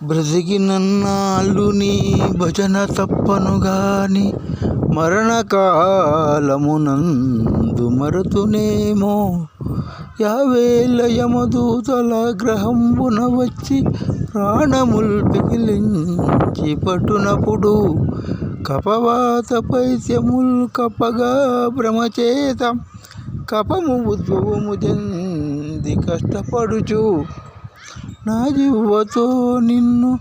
బ్రతికినన్నాళ్ళు నీ భజన తప్పను గాని మరణకాలమునందు మరుతునేమో. యావేల యమదూతల గ్రహంబున వచ్చి ప్రాణముల్ పిగిలించి పట్టునప్పుడు కపవాత పైత్యముల్ కప్పగా భ్రమచేత కపము ఉద్భవము చెంది కష్టపడుచు నా జివ్వతో నిన్ను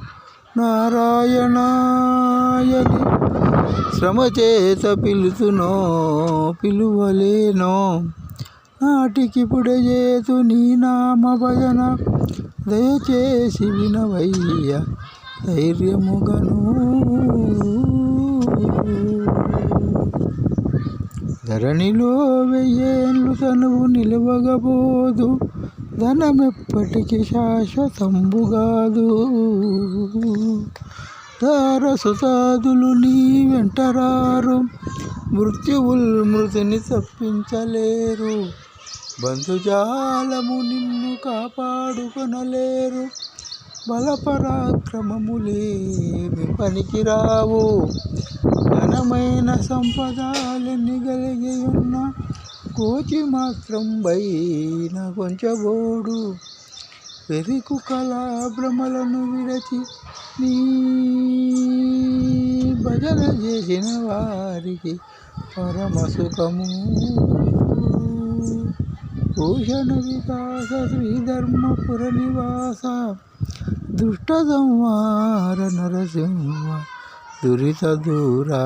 నారాయణాయని శ్రమచేత పిలుతునో పిలువలేనో. నాటికి పుడజేతు నీ నామ భజన దయచేసి వినవయ్య ధైర్యముగను. ధరణిలో వెయ్యేళ్ళు తనువు నిలవగబోదు, ధనమెప్పటికి శాశ్వతంబుగాదు. దారసుతాదులు నీ వెంటరారు, మృత్యువుల్ మృతిని తప్పించలేరు. బంధుజాలము నిన్ను కాపాడుకొనలేరు, బలపరాక్రమములేమి పనికిరావు. ఘనమైన సంపదాలెన్ని కలిగియున్న కోచి మాత్రం బైన కొంచెబోడు. పెరికు కళా భ్రమలను విడచి నీ భజన చేసిన వారికి పరమసుఖము. భూషణ వికాస శ్రీధర్మపుర నివాస దుష్ట సంహార నరసింహ దురిత దూరా.